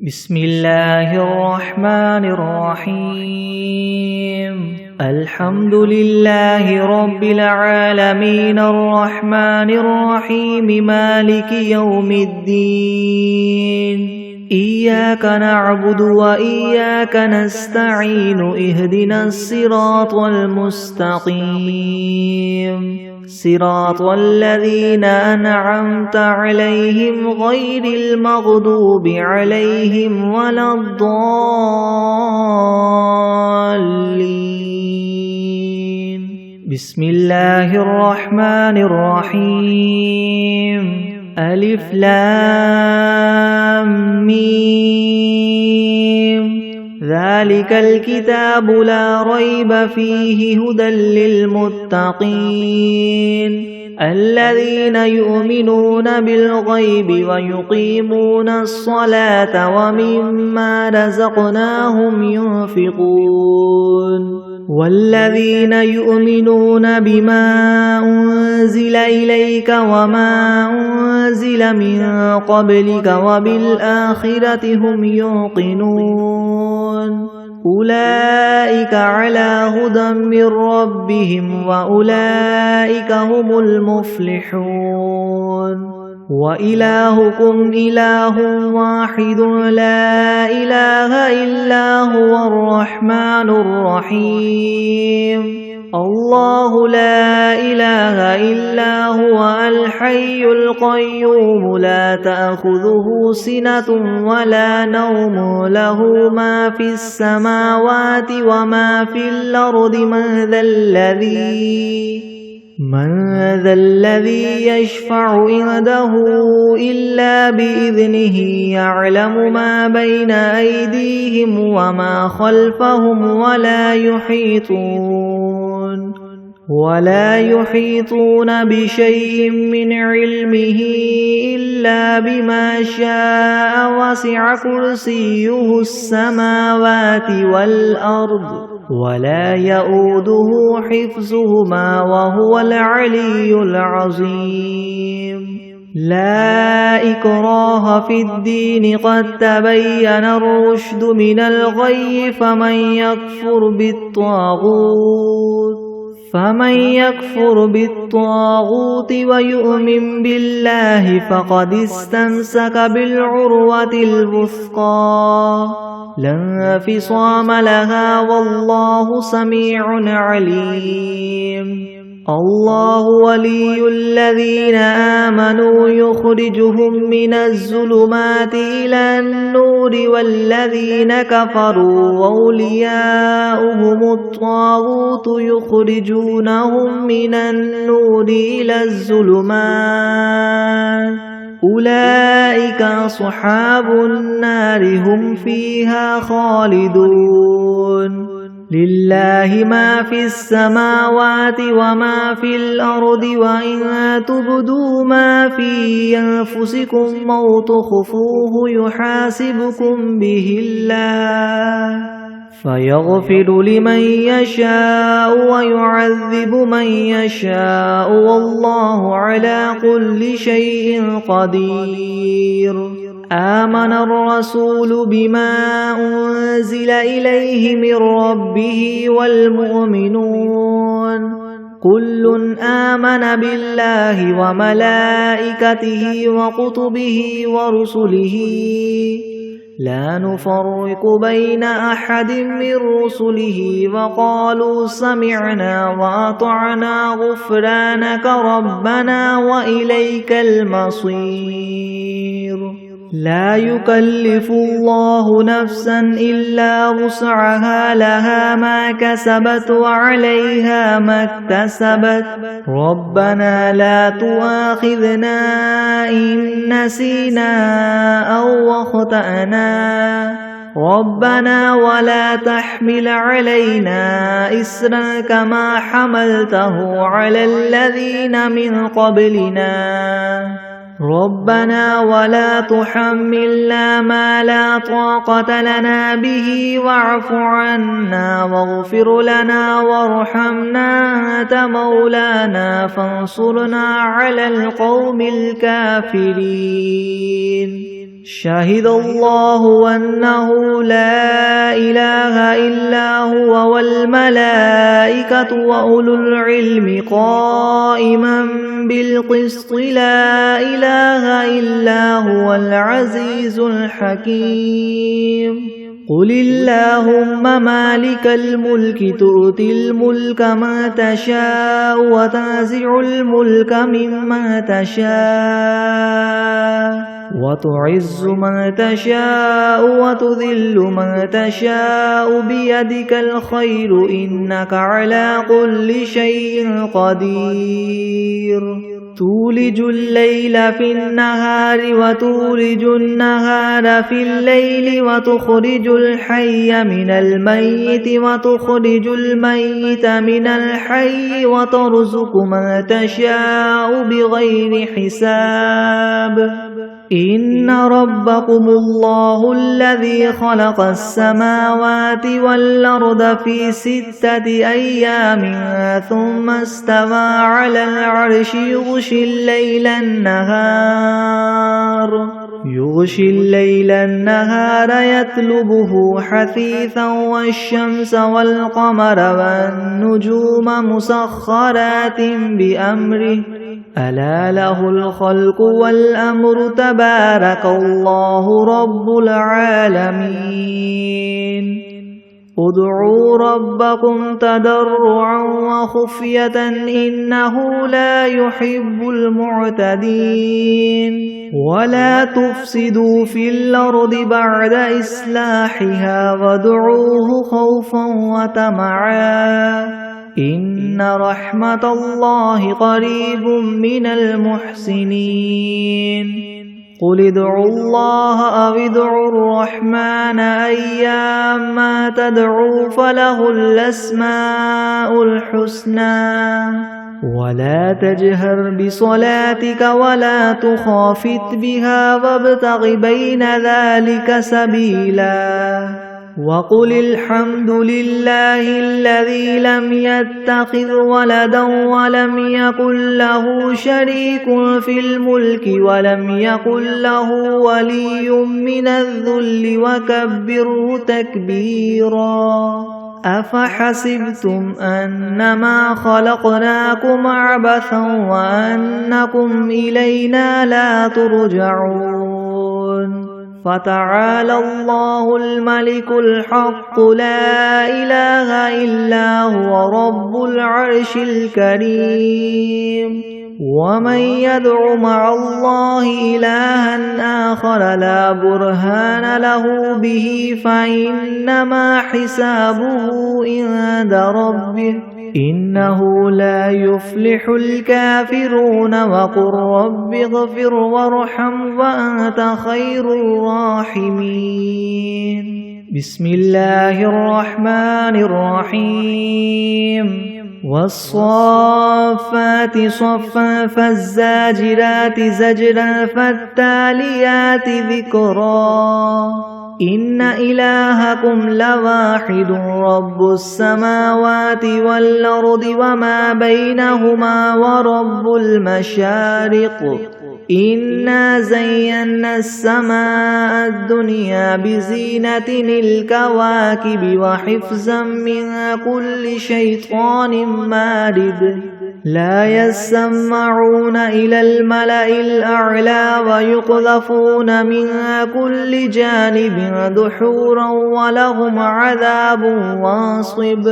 بسم الله الرحمن الرحيم الحمد لله رب العالمين الرحمن الرحيم مالك يوم الدين إياك نعبد وإياك نستعين اهدنا الصراط المستقيم صراط الذين أنعمت عليهم غير المغضوب عليهم ولا الضالين بسم الله الرحمن الرحيم ألف لام ميم ذلك الكتاب لا ريب فيه هدى للمتقين الذين يؤمنون بالغيب ويقيمون الصلاة ومما رزقناهم ينفقون والذين يؤمنون بما أنزل إليك وما أنزل من قبلك وبالآخرة هم يوقنون أولئك على هدى من ربهم وأولئك هم المفلحون وإلهكم إله واحد لا إله إلا هو الرحمن الرحيم الله لا إله إلا هو الحي القيوم لا تأخذه سنة ولا نوم له ما في السماوات وما في الأرض من ذا الذي يشفع عنده إلا بإذنه يعلم ما بين أيديهم وما خلفهم ولا يحيطون بشيء من علمه إلا بما شاء وسع كرسيه السماوات والأرض ولا يؤوده حفظهما وهو العلي العظيم لا إكراه في الدين قد تبين الرشد من الغي فمن يكفر بالطاغوت ويؤمن بالله فقد استمسك بالعروة الوثقى لا انفصام لها والله سميع عليم الله ولي الذين آمنوا يخرجهم من الظلمات إلى النور والذين كفروا أولياؤهم الطاغوت يخرجونهم من النور إلى الظلمات أولئك أصحاب النار هم فيها خالدون لله ما في السماوات وما في الأرض وإن تبدوا ما في أنفسكم أو تخفوه يحاسبكم به الله فيغفر لمن يشاء ويعذب من يشاء والله على كل شيء قدير آمن الرسول بما أنزل إليه من ربه والمؤمنون كل آمن بالله وملائكته وكتبه ورسله لا نفرق بين أحد من رسله وقالوا سمعنا وأطعنا غفرانك ربنا وإليك المصير لا يكلف الله نفسا إلا وسعها لها ما كسبت وعليها ما اكتسبت ربنا لا تؤاخذنا إن نسينا أو أخطأنا ربنا ولا تحمل علينا إصرا كما حملته على الذين من قبلنا ربنا ولا تحملنا ما لا طاقة لنا به واعف عنا واغفر لنا وارحمنا أنت مولانا فانصرنا على القوم الكافرين شهد الله أنه لا إله إلا هو والملائكة وأولو العلم قائما بالقسط لا إله إلا هو العزيز الحكيم قل اللهم مالك الملك تؤتي الملك من تشاء وتنزع الملك ممن تشاء وتعز من تشاء وتذل من تشاء بيدك الخير إنك على كل شيء قدير تولج الليل في النهار وتولج النهار في الليل وتخرج الحي من الميت وتخرج الميت من الحي وترزق من تشاء بغير حساب إن ربكم الله الذي خلق السماوات والأرض في 6 أيام ثم استوى على العرش يغشي الليل النهار يطلبه حثيثا والشمس والقمر والنجوم مسخرات بأمره ألا له الخلق والأمر تبارك الله رب العالمين ادعوا ربكم تضرعا وخفية إنه لا يحب المعتدين ولا تفسدوا في الأرض بعد إصلاحها وادعوه خوفا وطمعا إن رحمة الله قريب من المحسنين قل ادعوا الله أو ادعوا الرحمن أيما تدعوا فله الأسماء الحسنى ولا تجهر بصلاتك ولا تخافت بها وابتغ بين ذلك سبيلا وقل الحمد لله الذي لم يتخذ ولدا ولم يكن له شريك في الملك ولم يكن له ولي من الذل وكبره تكبيرا أفحسبتم أنما خلقناكم عبثا وأنكم إلينا لا ترجعون فتعالى الله الملك الحق لا إله إلا هو رب العرش الكريم ومن يدع مع الله إلها آخر لا برهان له به فإنما حسابه عند ربه إنه لا يفلح الكافرون وقل رب اغفر وارحم وأنت خير الراحمين بسم الله الرحمن الرحيم والصافات صفا فالزاجرات زجرا فالتاليات ذكرا إن إلهكم لواحد رب السماوات والأرض وما بينهما ورب المشارق إنا زينا السماء الدنيا بزينة الكواكب وحفظا من كل شيطان مارد لا يسمعون إلى الملأ الأعلى ويقذفون من كل جانب دحورا ولهم عذاب واصب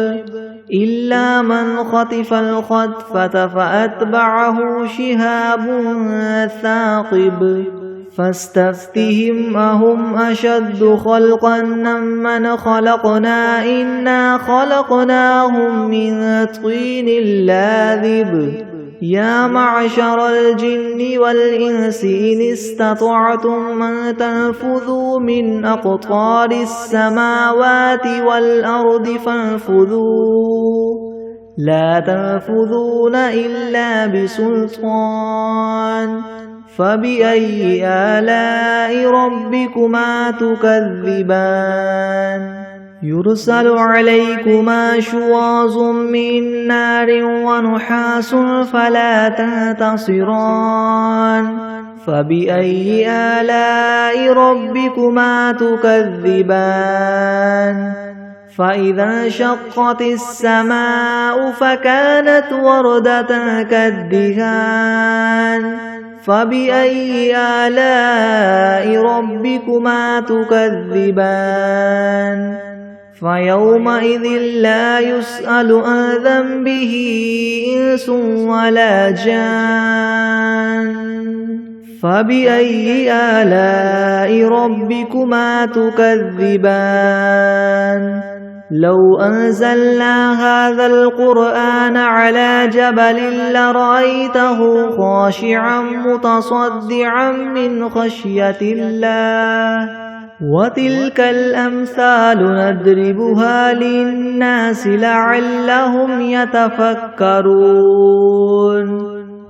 إلا من خطف الخطفة فأتبعه شهاب ثاقب فاستفتهم أهم أشد خلقا ممن خلقنا إنا خلقناهم من طين لاذب يا معشر الجن والإنس إن استطعتم أن تنفذوا من أقطار السماوات والأرض فانفذوا لا تنفذون إلا بسلطان فبأي آلاء ربكما تكذبان يرسل عليكما شواظ من نار ونحاس فلا تنتصران فبأي آلاء ربكما تكذبان فإذا انشقت السماء فكانت وردة كالدهان فبأي آلاء ربكما تكذبان فيومئذ لا يسأل عن ذنبه إنس ولا جان فبأي آلاء ربكما تكذبان لو أنزلنا هذا القرآن على جبل لرأيته خاشعا متصدعا من خشية الله وتلك الأمثال نضربها للناس لعلهم يتفكرون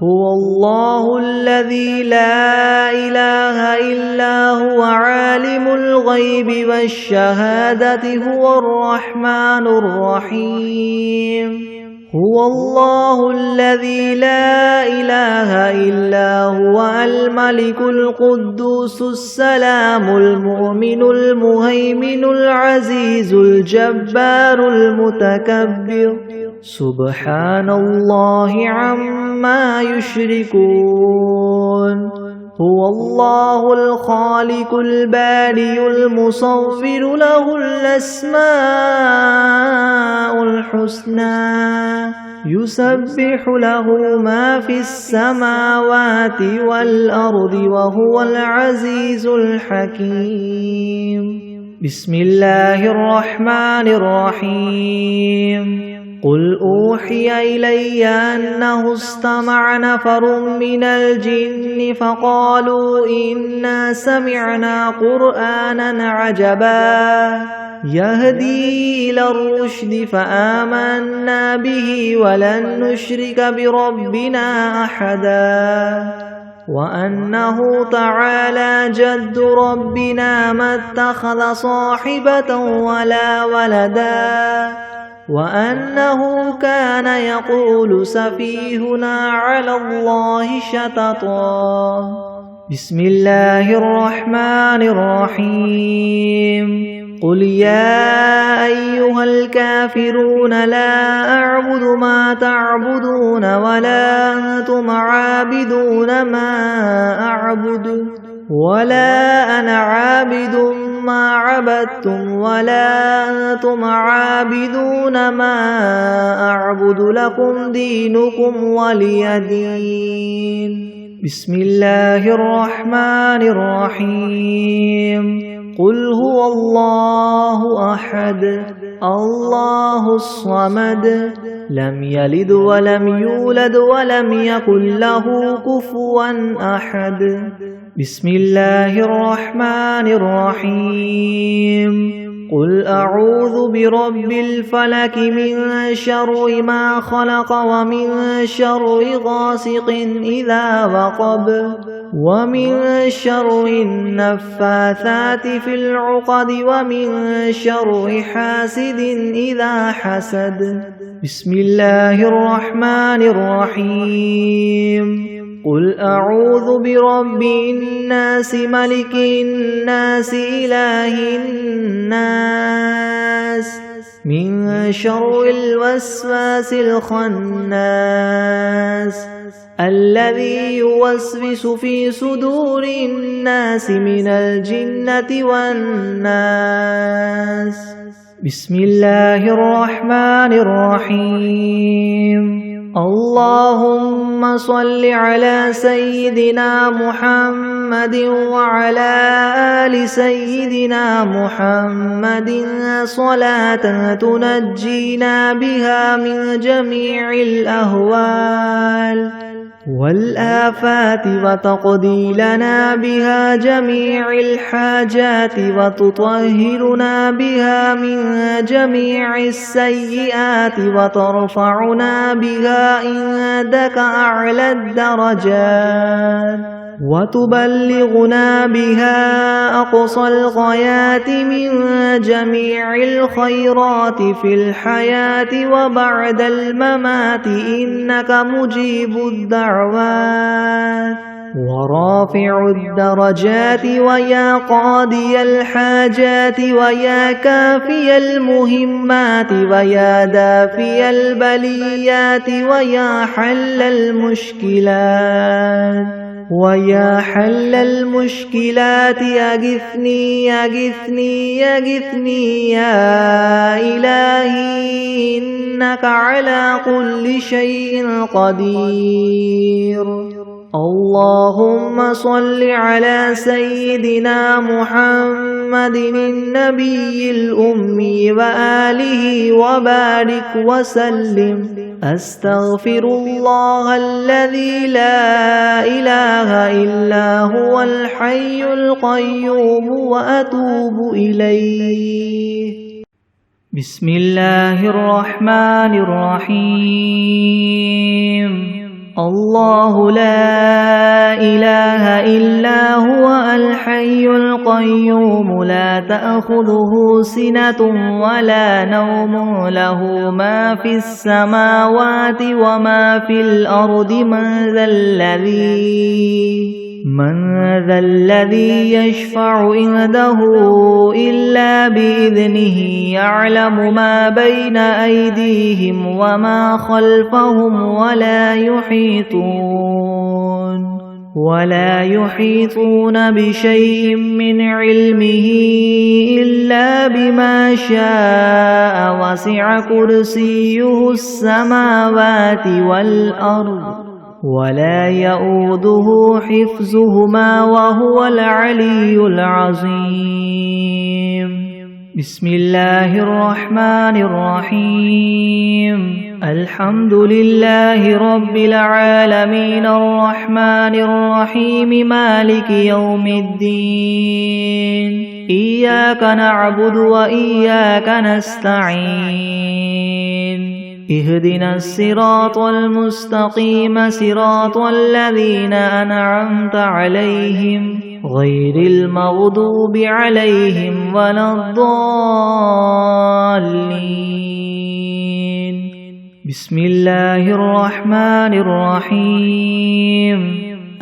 هو الله الذي لا إله إلا هو عالم الغيب والشهادة هو الرحمن الرحيم هو الله الذي لا إله إلا هو الملك القدوس السلام المؤمن المهيمن العزيز الجبار المتكبر سبحان الله عما يشركون هو الله الخالق البارئ المصور له الأسماء الحسنى يسبح له ما في السماوات والأرض وهو العزيز الحكيم بسم الله الرحمن الرحيم قل أوحي إلي أنه استمع نفر من الجن فقالوا إنا سمعنا قرآنا عجبا يهدي إلى الرشد فآمنا به ولن نشرك بربنا أحدا وأنه تعالى جد ربنا ما اتخذ صاحبة ولا ولدا وأنه كان يقول سفيهنا على الله شططا بسم الله الرحمن الرحيم قل يا أيها الكافرون لا أعبد ما تعبدون ولا أنتم عابدون ما أعبد ولا أنا عابد ما عبدتم ولا أنتم عابدون ما أعبد لكم دينكم ولي دين بسم الله الرحمن الرحيم قل هو الله أحد الله الصمد لم يلد ولم يولد ولم يكن له كفوا أحد بسم الله الرحمن الرحيم قل أعوذ برب الفلك من شر ما خلق ومن شر غاسق إذا وقب ومن شر النفاثات في العقد ومن شر حاسد إذا حسد بسم الله الرحمن الرحيم قل أعوذ برب الناس ملك الناس إله الناس من شر الوسواس الخناس الذي يوسوس في صدور الناس من الجنة والناس بسم الله الرحمن الرحيم اللهم صل على سيدنا محمد وعلى آل سيدنا محمد صلاة تنجينا بها من جميع الأهوال والآفات وتقضي لنا بها جميع الحاجات وتطهرنا بها من جميع السيئات وترفعنا بها عندك أعلى الدرجات وتبلغنا بها أقصى الغايات من جميع الخيرات في الحياة وبعد الممات إنك مجيب الدعوات ورافع الدرجات ويا قاضي الحاجات ويا كافي المهمات ويا دافي البليات ويا حل المشكلات أغثني يا إلهي إنك على كل شيء قدير. اللهم صل على سيدنا محمد النبي الأمي وآله وبارك وسلم. أستغفر الله الذي لا إله إلا هو الحي القيوم وأتوب إليه. بسم الله الرحمن الرحيم. الله لا إله إلا هو الحي القيوم لا تأخذه سنة ولا نوم له ما في السماوات وما في الأرض من ذا الذي يشفع عنده إلا بإذنه يعلم ما بين أيديهم وما خلفهم ولا يحيطون بشيء من علمه إلا بما شاء وسع كرسيه السماوات والأرض ولا يؤوده حفظهما وهو العلي العظيم. بسم الله الرحمن الرحيم. الحمد لله رب العالمين الرحمن الرحيم مالك يوم الدين. إياك نعبد وإياك نستعين. اهدنا الصراط المستقيم صراط الذين أنعمت عليهم غير المغضوب عليهم ولا الضالين. بسم الله الرحمن الرحيم.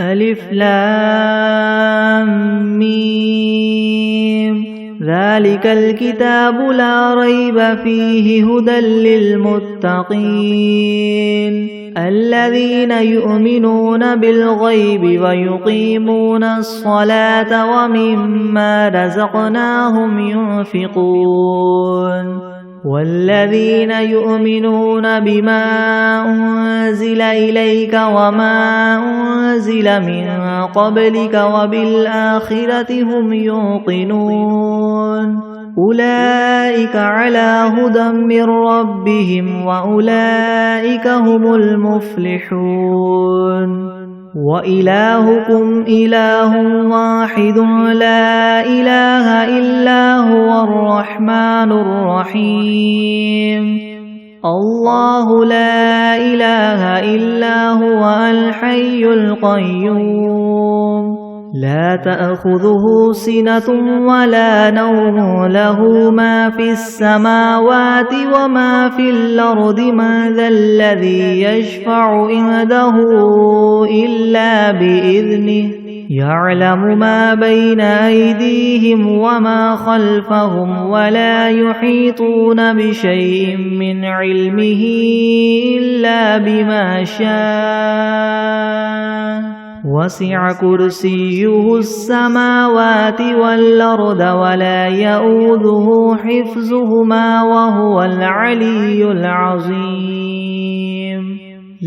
ألف لام ميم. ذلك الكتاب لا ريب فيه هدى للمتقين الذين يؤمنون بالغيب ويقيمون الصلاة ومما رزقناهم ينفقون والذين يؤمنون بما أنزل إليك وما أنزل من قبلك وبالآخرة هم يوقنون أولئك على هدى من ربهم وأولئك هم المفلحون. وإلهكم إله واحد لا إله إلا هو الرحمن الرحيم. الله لا إله إلا هو الحي القيوم لا تأخذه سنة ولا نوم له ما في السماوات وما في الأرض من ذا الذي يشفع عنده إلا بإذنه يعلم ما بين أيديهم وما خلفهم ولا يحيطون بشيء من علمه إلا بما شاء وسع كرسيه السماوات والأرض ولا يؤوده حفظهما وهو العلي العظيم.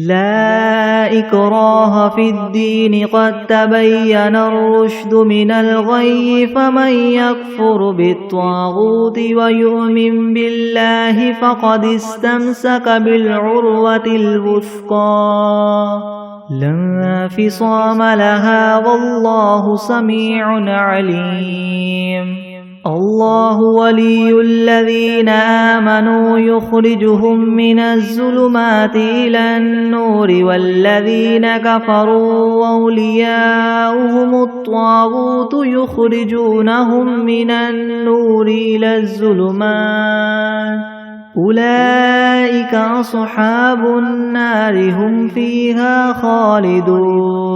لا إكراه في الدين قد تبين الرشد من الغي فمن يكفر بالطاغوت ويؤمن بالله فقد استمسك بالعروة الوثقى لا انفصام لها والله سميع عليم. الله ولي الذين آمنوا يخرجهم من الظلمات إلى النور والذين كفروا أولياؤهم الطاغوت يخرجونهم من النور إلى الظلمات أولئك أصحاب النار هم فيها خالدون.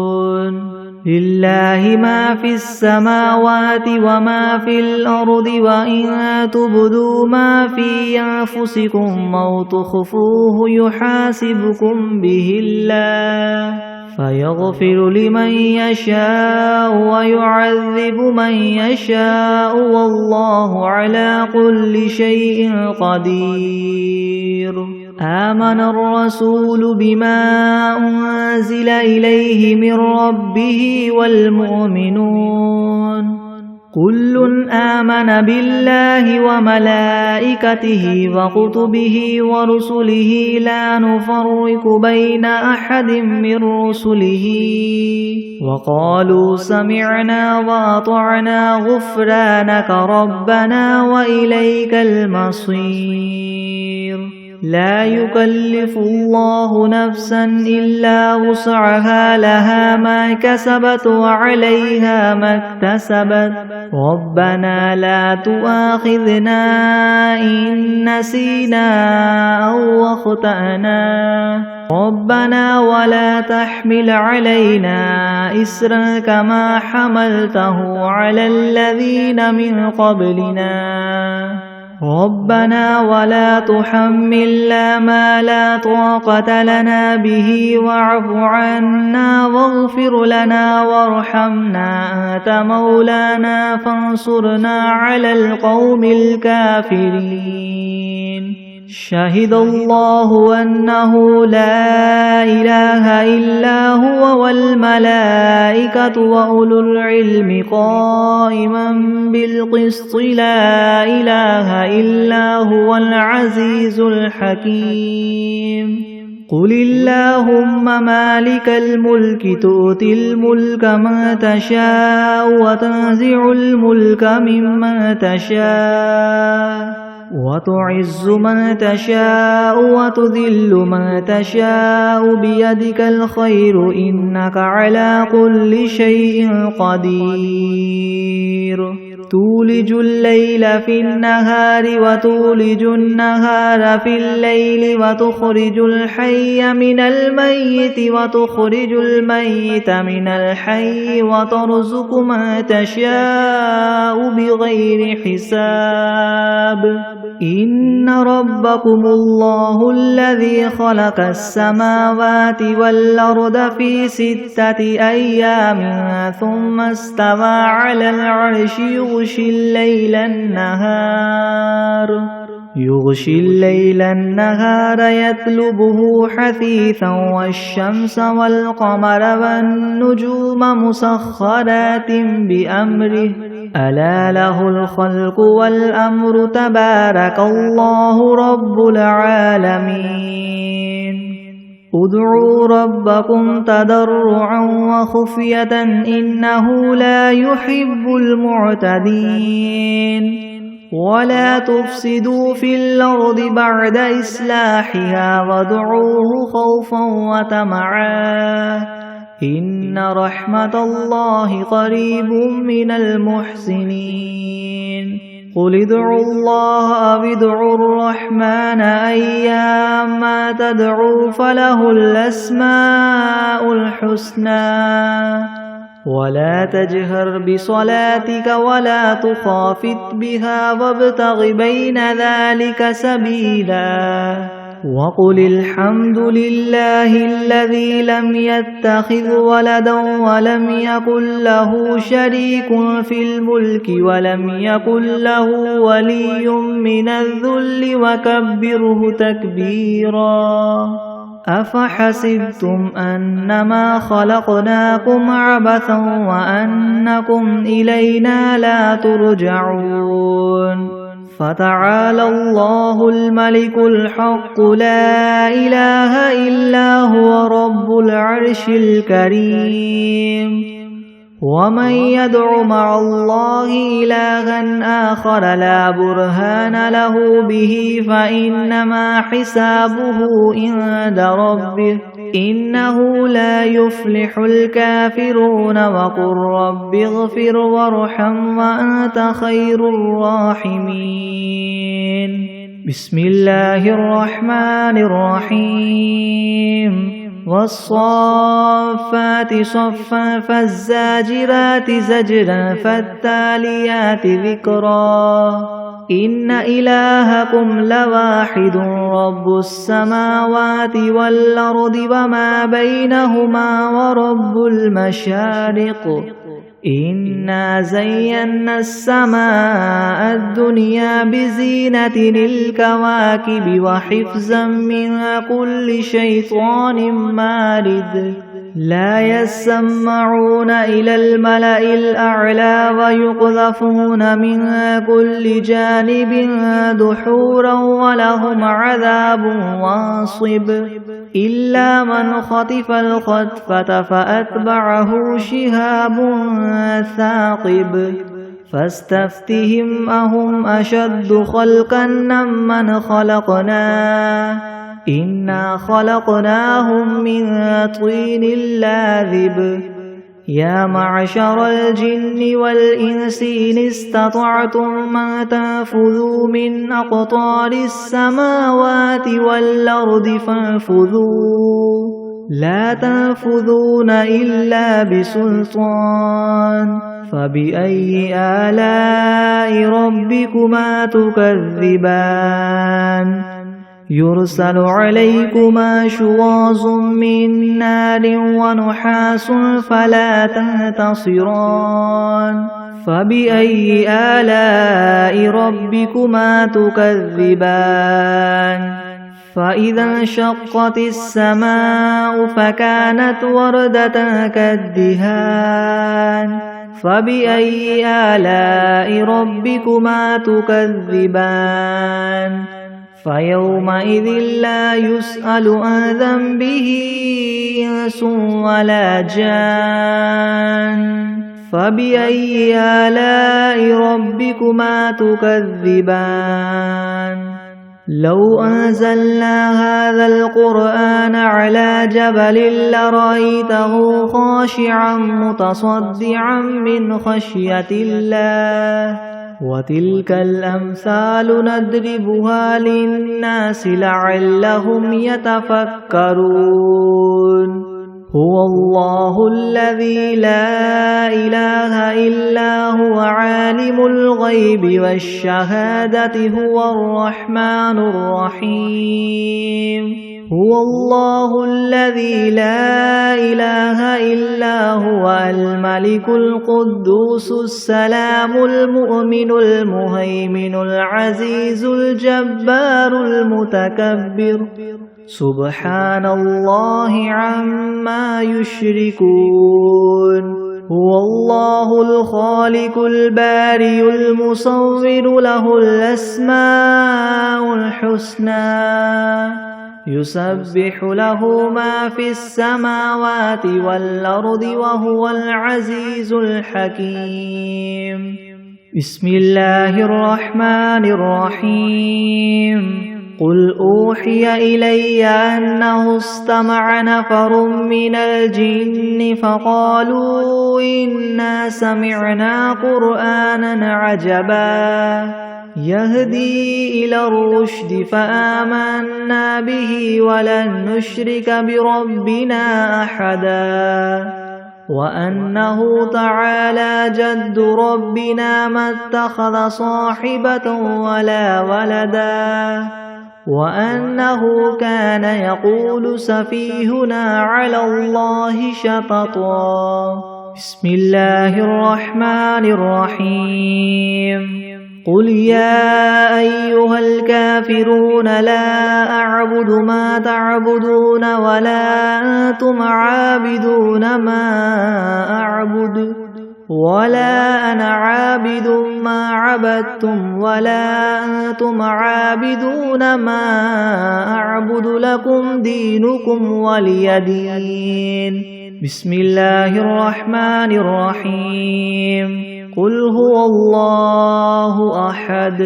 لله ما في السماوات وما في الأرض وإن تبدوا ما في أنفسكم أو تخفوه يحاسبكم به الله فيغفر لمن يشاء ويعذب من يشاء والله على كل شيء قدير. آمن الرسول بما أنزل إليه من ربه والمؤمنون كل آمن بالله وملائكته وكتبه ورسله لا نفرق بين أحد من رسله وقالوا سمعنا وأطعنا غفرانك ربنا وإليك المصير. لا يكلف الله نفسا إلا وسعها لها ما كسبت وعليها ما اكتسبت ربنا لا تؤاخذنا إن نسينا أو أخطأنا ربنا ولا تحمل علينا إسرا كما حملته على الذين من قبلنا ربنا ولا تحملنا ما لا طاقة لنا به واعف عنا واغفر لنا وارحمنا أنت مولانا فانصرنا على القوم الكافرين. شهد الله أنه لا إله إلا هو والملائكة وأولو العلم قائما بالقسط لا إله إلا هو العزيز الحكيم. قل اللهم مالك الملك تؤتي الملك من تشاء وتنزع الملك ممن تشاء وتعز من تشاء وتذل من تشاء بيدك الخير إنك على كل شيء قدير. تولج الليل في النهار وتولج النهار في الليل وتخرج الحي من الميت وتخرج الميت من الحي وترزق من تشاء بغير حساب. إن ربكم الله الذي خلق السماوات والأرض في 6 أيام ثم استوى على العرش يغشي الليل النهار يطلبه حثيثا والشمس والقمر والنجوم مسخرات بأمره ألا له الخلق والأمر تبارك الله رب العالمين. ادعوا ربكم تضرعا وخفية إنه لا يحب المعتدين. ولا تفسدوا في الأرض بعد إصلاحها وادعوه خوفا وطمعا إن رحمة الله قريب من المحسنين. قل ادعوا الله أو ادعوا الرحمن أيما تدعوا فله الأسماء الحسنى. ولا تجهر بصلاتك ولا تخافت بها وابتغ بين ذلك سبيلا. وقل الحمد لله الذي لم يتخذ ولدا ولم يكن له شريك في الملك ولم يكن له ولي من الذل وكبره تكبيرا. أفحسبتم أنما خلقناكم عبثا وأنكم إلينا لا ترجعون. فتعالى الله الملك الحق لا إله إلا هو رب العرش الكريم. ومن يدع مع الله إلها آخر لا برهان له به فإنما حسابه عند ربه إنه لا يفلح الكافرون. وقل رب اغفر وارحم وأنت خير الراحمين. بسم الله الرحمن الرحيم. والصافات صفا فالزاجرات زجرا فالتاليات ذكرا إن إلهكم لواحد رب السماوات والأرض وما بينهما ورب المشارق إنا زينا السماء الدنيا بزينة الكواكب وحفظا من كل شيطان مارد لا يسمعون إلى الملأ الأعلى ويقذفون من كل جانب دحورا ولهم عذاب واصب إلا من خطف الخطفة فأتبعه شهاب ثاقب فاستفتهم أهم أشد خلقا ممن خلقنا إنا خلقناهم من طين لاذب يا معشر الجن والإنس إن استطعتم أن تنفذوا من أقطار السماوات والأرض فانفذوا لا تنفذون إلا بسلطان فبأي آلاء ربكما تكذبان يرسل عليكما شواظ من نار ونحاس فلا تنتصران فبأي آلاء ربكما تكذبان فإذا انشقت السماء فكانت وردة كالدهان فبأي آلاء ربكما تكذبان فيومئذ لا يسأل عن ذنبه إنس ولا جان فبأي آلاء ربكما تكذبان لو أنزلنا هذا القرآن على جبل لرأيته خاشعا متصدعا من خشية الله وتلك الأمثال نضربها للناس لعلهم يتفكرون هو الله الذي لا إله إلا هو عالم الغيب والشهادة هو الرحمن الرحيم هو الله الذي لا إله إلا هو الملك القدوس السلام المؤمن المهيمن العزيز الجبار المتكبر سبحان الله عما يشركون هو الله الخالق البارئ المصور له الأسماء الحسنى يسبح له ما في السماوات والأرض وهو العزيز الحكيم بسم الله الرحمن الرحيم قل أوحي إلي أنه استمع نفر من الجن فقالوا إنا سمعنا قرآنا عجبا يهدي إلى الرشد فآمنا به ولن نشرك بربنا أحدا وأنه تعالى جد ربنا ما اتخذ صاحبة ولا ولدا وأنه كان يقول سفيهنا على الله شططا بسم الله الرحمن الرحيم قل يا أيها الكافرون لا أعبد ما تعبدون ولا أنتم عابدون ما أعبد ولا أنا عابد ما عبدتم ولا أنتم عابدون ما أعبد لكم دينكم ولي دين بسم الله الرحمن الرحيم قل هو الله أحد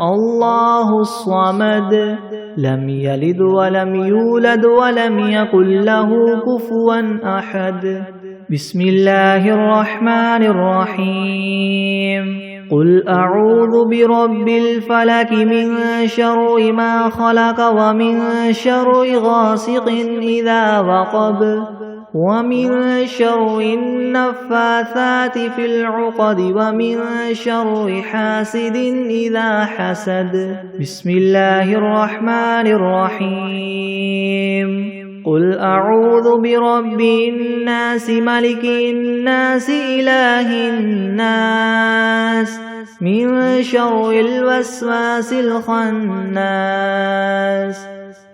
الله الصمد لم يلد ولم يولد ولم يكن له كفوا أحد بسم الله الرحمن الرحيم قل أعوذ برب الفلك من شر ما خلق ومن شر غاسق إذا وقب ومن شر النفاثات في العقد ومن شر حاسد إذا حسد. بسم الله الرحمن الرحيم. قل أعوذ برب الناس ملك الناس إله الناس من شر الوسواس الخناس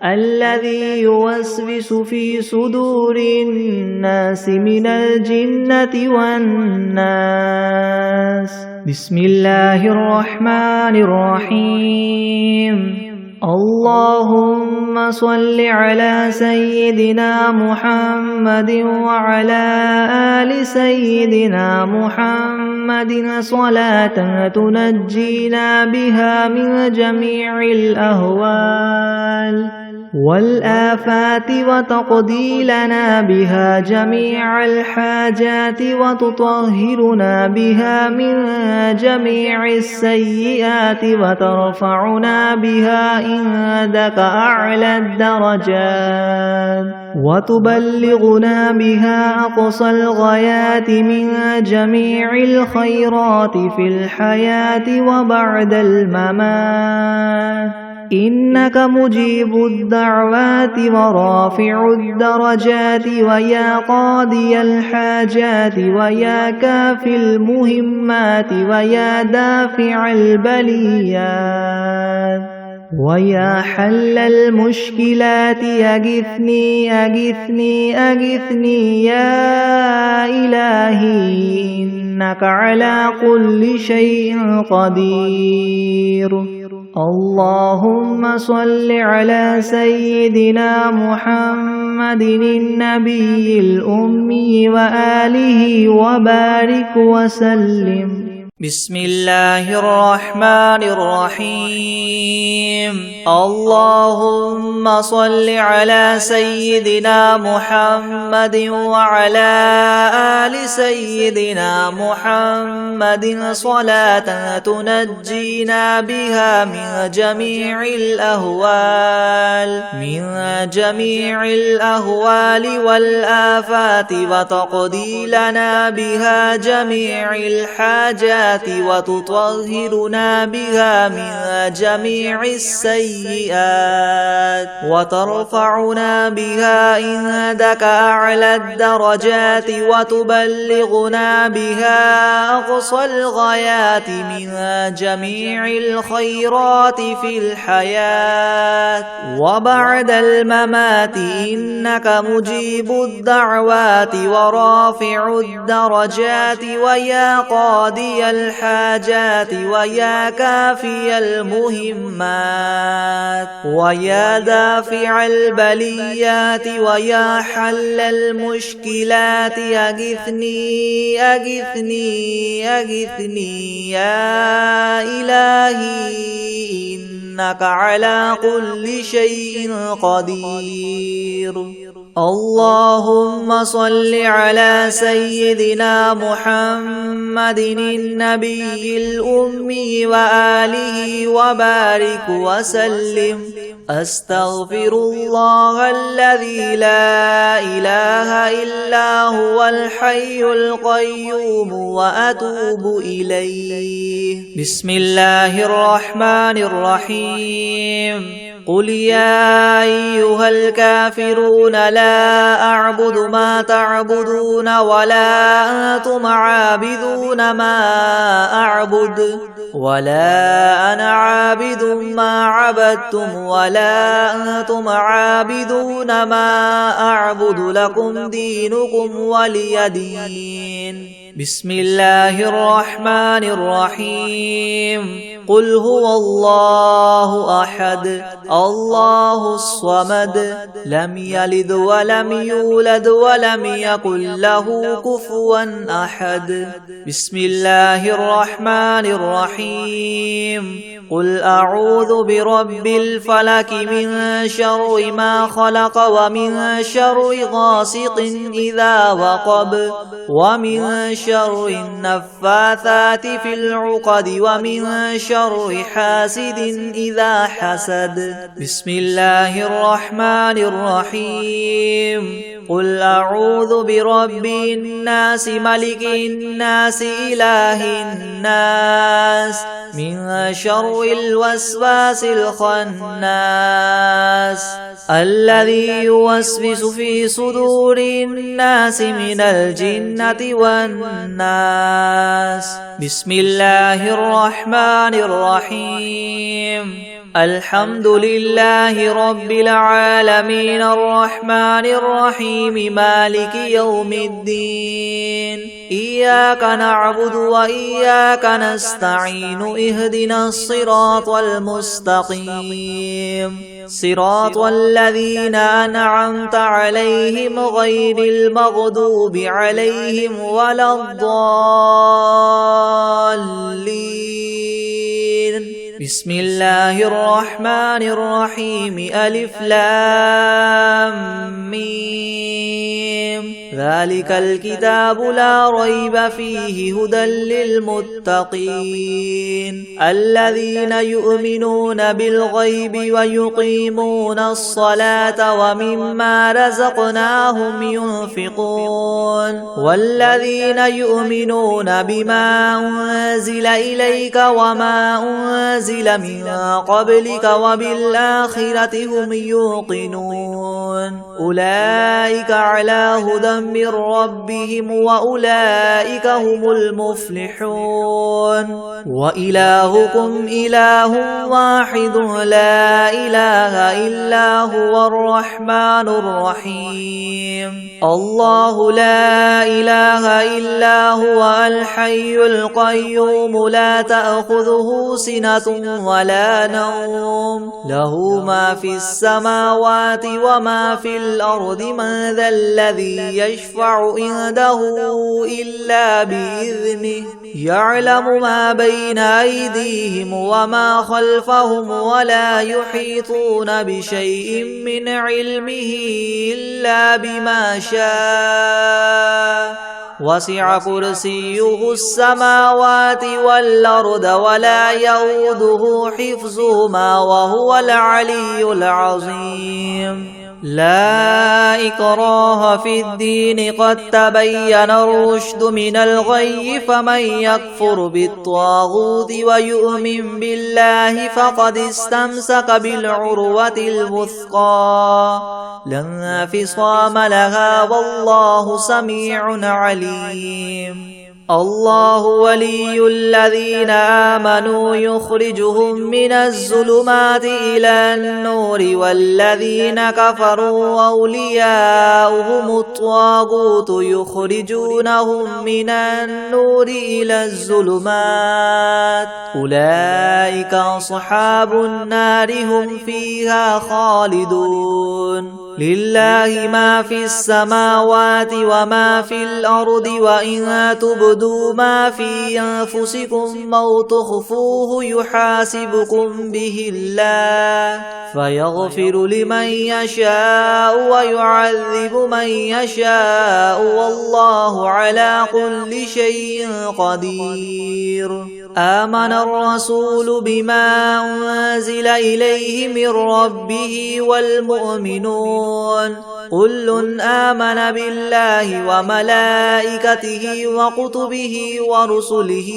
الذي يوسوس في صدور الناس من الجنة والناس. بسم الله الرحمن الرحيم. اللهم صل على سيدنا محمد وعلى آل سيدنا محمد صلاة تنجينا بها من جميع الأهوال والآفات وتقضي لنا بها جميع الحاجات وتطهرنا بها من جميع السيئات وترفعنا بها عندك أعلى الدرجات وتبلغنا بها أقصى الغايات من جميع الخيرات في الحياة وبعد الممات. إنك مجيب الدعوات ورافع الدرجات ويا قاضي الحاجات ويا كافي المهمات ويا دافع البليات ويا حل المشكلات أغثني أغثني أغثني يا إلهي إنك على كل شيء قدير. اللهم صل على سيدنا محمد النبي الأمي وآله وبارك وسلم. بسم الله الرحمن الرحيم. اللهم صل على سيدنا محمد وعلى آل سيدنا محمد صلاة تنجينا بها من جميع الأهوال والآفات وتقضي لنا بها جميع الحاجات وتطهرنا بها من جميع السيئات وترفعنا بها عندك أعلى الدرجات وتبلغنا بها أقصى الغايات من جميع الخيرات في الحياة وبعد الممات. إنك مجيب الدعوات ورافع الدرجات ويا قاضي الحاجات ويا كافي المهمات ويا دافع البليات ويا حل المشكلات أغثني أغثني أغثني يا إلهي إنك على كل شيء قدير. اللهم صل على سيدنا محمد النبي الأمي وآله وبارك وسلم. أستغفر الله الذي لا إله إلا هو الحي القيوم وأتوب إليه. بسم الله الرحمن الرحيم. قل يا أيها الكافرون لا أعبد ما تعبدون ولا أنتم عابدون ما أعبد ولا أنا عابد ما عبدتم ولا أنتم عابدون ما أعبد لكم دينكم ولي دين. بسم الله الرحمن الرحيم. قل هو الله أحد الله الصمد لم يلد ولم يولد ولم يكن له كفوا أحد. بسم الله الرحمن الرحيم. قل أعوذ برب الفلك من شر ما خلق ومن شر غاسق إذا وقب ومن شر النفاثات في العقد ومن شر حاسد إذا حسد. بسم الله الرحمن الرحيم. قل أعوذ برب الناس ملك الناس إله الناس من شر الوسواس الخناس الذي يوسوس في صدور الناس من الجنة والناس. بسم الله الرحمن الرحيم. الحمد لله رب العالمين الرحمن الرحيم مالك يوم الدين. إياك نعبد وإياك نستعين اهدنا الصراط المستقيم صراط الذين أنعمت عليهم غير المغضوب عليهم ولا الضالين. بسم الله الرحمن الرحيم. ألف لام ميم. ذلك الكتاب لا ريب فيه هدى للمتقين الذين يؤمنون بالغيب ويقيمون الصلاة ومما رزقناهم ينفقون والذين يؤمنون بما أنزل إليك وما أنزل من قبلك وبالآخرة هم يوقنون أولئك على هدى من ربهم وأولئك هم المفلحون. وإلهكم إله واحد لا إله إلا هو الرحمن الرحيم. الله لا إله إلا هو الحي القيوم لا تأخذه سنة ولا نوم له ما في السماوات وما في الأرض من ذا الذي يشفع عنده إلا بإذنه يعلم ما بين أيديهم وما خلفهم ولا يحيطون بشيء من علمه إلا بما شاء وسع كرسيه السماوات والأرض ولا يؤوده حفظهما وهو العلي العظيم. لا إكراه في الدين قد تبين الرشد من الغي فمن يكفر بالطاغوت ويؤمن بالله فقد استمسك بالعروة الوثقى لا انفصام لها والله سميع عليم. الله ولي الذين آمنوا يخرجهم من الظلمات إلى النور والذين كفروا أولياؤهم الطاغوت يخرجونهم من النور إلى الظلمات أولئك أصحاب النار هم فيها خالدون. لله ما في السماوات وما في الأرض وإن تبدوا ما في أنفسكم أو تخفوه يحاسبكم به الله فيغفر لمن يشاء ويعذب من يشاء والله على كل شيء قدير. آمن الرسول بما أنزل إليه من ربه والمؤمنون كل آمن بالله وملائكته وكتبه ورسله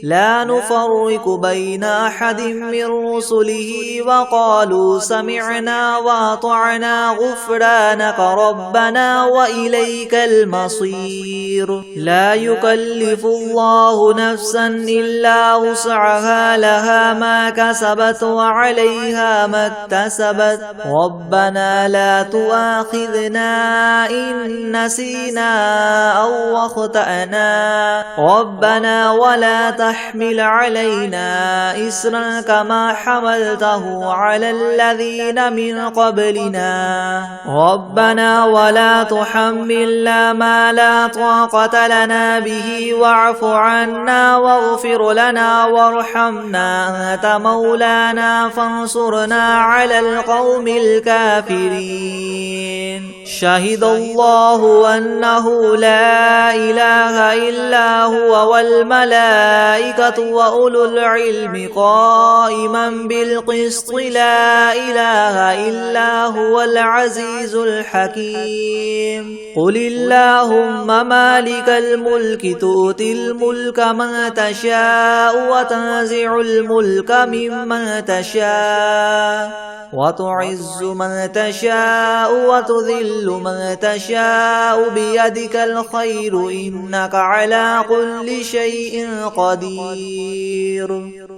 لا نفرق بين أحد من رسله وقالوا سمعنا وأطعنا غفرانك ربنا وإليك المصير. لا يكلف الله نفسا إلا وسعها لها ما كسبت وعليها ما اكتسبت ربنا لا تؤاخذنا إن نسينا أو أخطأنا ربنا ولا تحمل علينا إسرا كما حملته على الذين من قبلنا ربنا ولا تحملنا ما لا طاقة لنا به واعف عنا واغفر لنا وارحمنا أنت مولانا فانصرنا على القوم الكافرين شهد الله أنه لا إله إلا هو والملائكة وأولو العلم قائما بالقسط لا إله إلا هو العزيز الحكيم قل اللهم مالك الملك تؤتي الملك من تشاء وتنزع الملك ممن تشاء وتعز من تشاء وتذل من تشاء بيدك الخير إنك على كل شيء قدير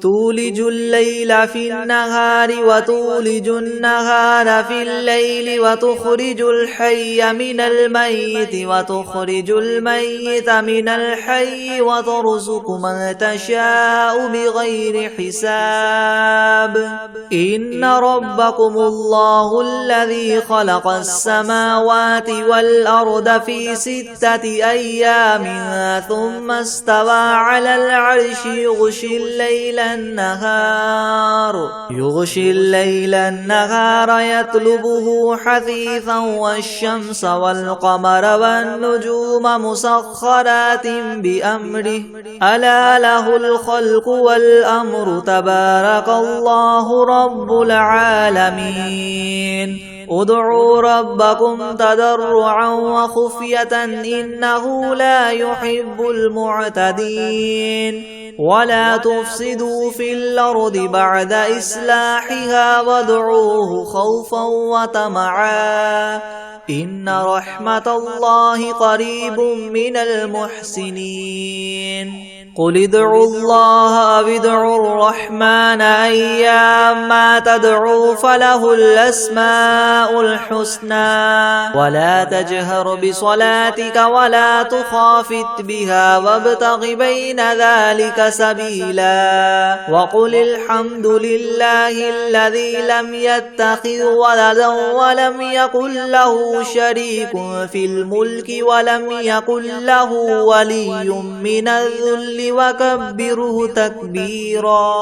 تولج الليل في النهار وتولج النهار في الليل وتخرج الحي من الميت وتخرج الميت من الحي وترزق من تشاء بغير حساب إن ربكم الله الذي خلق السماوات والأرض في 6 أيام ثم استوى على العرش يغشي الليل النهار يطلبه حثيثا والشمس والقمر والنجوم مسخرات بأمره ألا له الخلق والأمر تبارك الله رب العالمين ادعوا ربكم تضرعا وخفية إنه لا يحب المعتدين ولا تفسدوا في الأرض بعد إصلاحها وادعوه خوفا وطمعا إن رحمة الله قريب من المحسنين قل ادعوا الله أو ادعوا الرحمن أيما تدعوا فله الأسماء الحسنى ولا تجهر بصلاتك ولا تخافت بها وابتغ بين ذلك سبيلا وقل الحمد لله الذي لم يتخذ ولدا ولم يكن له شريك في الملك ولم يكن له ولي من الذل وكبره تكبيرا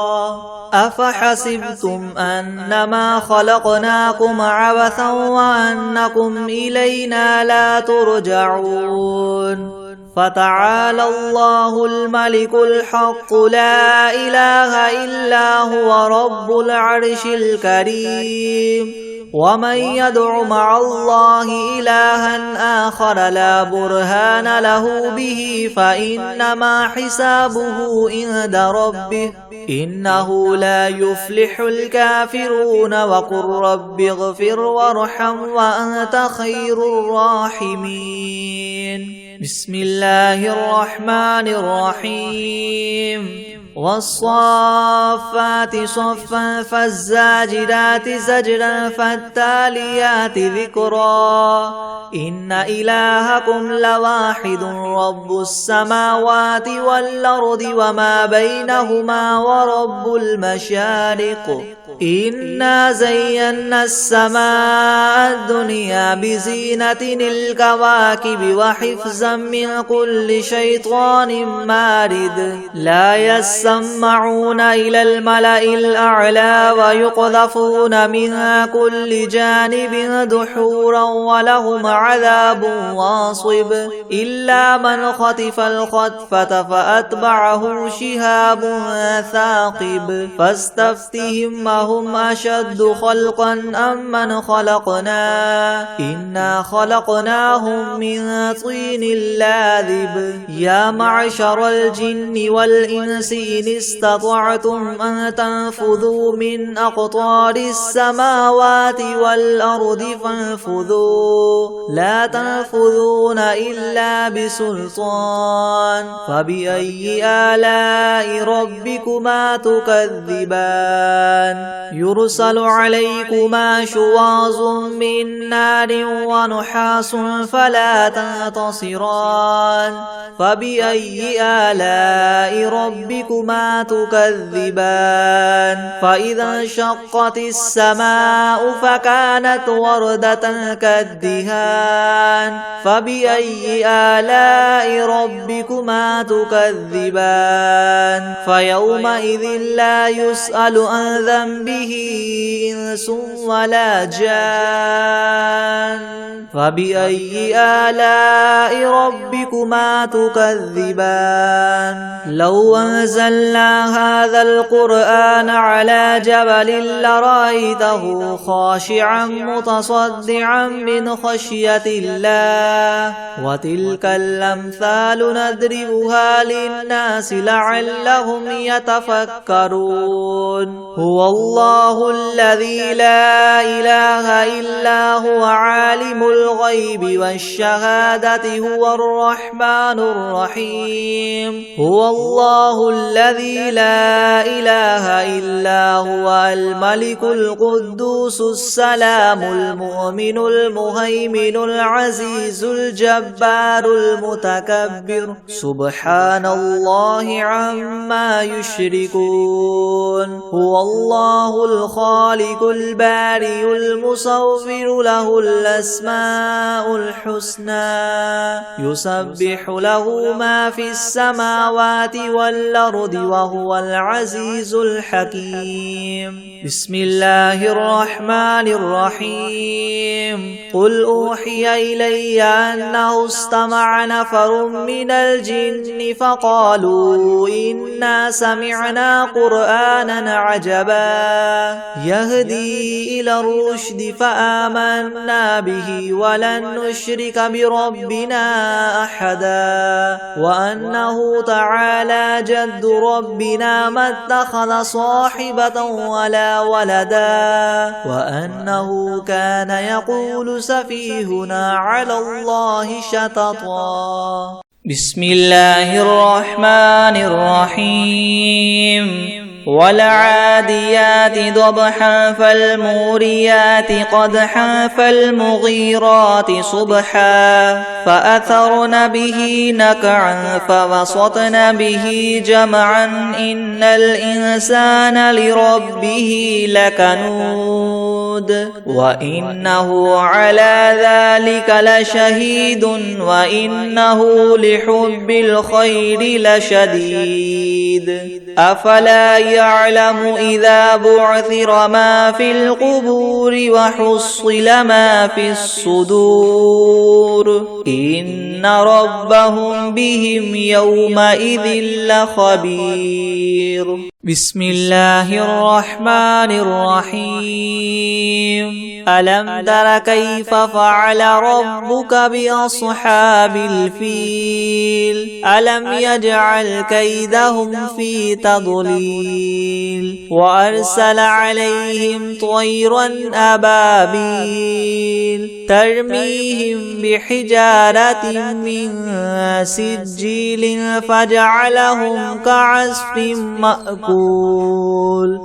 أفحسبتم أنما خلقناكم عبثا وأنكم إلينا لا ترجعون فتعالى الله الملك الحق لا إله إلا هو رب العرش الكريم ومن يدع مع الله إلها آخر لا برهان له به فإنما حسابه عند ربه إنه لا يفلح الكافرون وقل رب اغفر وارحم وأنت خير الراحمين بسم الله الرحمن الرحيم والصافات صفا فالزاجرات زجرا فالتاليات ذكرا إن إلهكم لواحد رب السماوات والأرض وما بينهما ورب المشارق إنا زينا السماء الدنيا بزينة الكواكب وحفظا من كل شيطان مارد لا يسمعون إلى الملأ الأعلى ويقذفون من كل جانب دحورا ولهم عذاب واصب إلا من خطف الخطفة فأتبعه شهاب ثاقب فاستفتهم هم أشد خلقا أم من خلقنا إنا خلقناهم من طين لاذب يا معشر الجن والإنس إن استطعتم أن تنفذوا من أقطار السماوات والأرض فانفذوا لا تنفذون إلا بسلطان فبأي آلاء ربكما تكذبان يرسل عليكما شواظ من نار ونحاس فلا تنتصران فبأي آلاء ربكما تكذبان فإذا انشقت السماء فكانت وردة كالدهان فبأي آلاء ربكما تكذبان فيومئذ لا يسأل عن ذنبه إنس ولا جان فبأي آلاء ربكما تكذبان لو أنزلنا هذا القرآن على جبل لرأيته خاشعا متصدعا من خشية الله وتلك الأمثال نضربها للناس لعلهم يتفكرون هو الله الذي لا إله إلا هو عالم الغيب والشهادة هو الرحمن الرحيم هو الله الذي لا إله إلا هو الملك القدوس السلام المؤمن المهيمن العزيز الجبار المتكبر سبحان الله عما يشركون هو الله الخالق البارئ المصور له الأسماء الحسنى يسبح له ما في السماوات والأرض وهو العزيز الحكيم بسم الله الرحمن الرحيم قل أوحي إلي أنه استمع نفر من الجن فقالوا إنا سمعنا قرآنا عجبا يهدي إلى الرشد فآمنا به ولن نشرك بربنا أحدا وأنه تعالى جد ربنا ما اتخذ صاحبة ولا ولدا وأنه كان يقول سفيهنا على الله شططا بسم الله الرحمن الرحيم والعاديات ضبحا فالموريات قدحا فالمغيرات صبحا فأثرن به نقعا فوسطن به جمعا إن الإنسان لربه لكنود وإنه على ذلك لشهيد وإنه لحب الخير لشديد أفلا يعلم إذا بعثر ما في القبور وحصل ما في الصدور إن ربهم بهم يومئذ لخبير بسم الله الرحمن الرحيم ألم تر كيف فعل ربك بأصحاب الفيل ألم يجعل كيدهم في تضليل وأرسل عليهم طيرا أبابيل ترميهم بحجارة من سجيل فجعلهم كعصف مأكول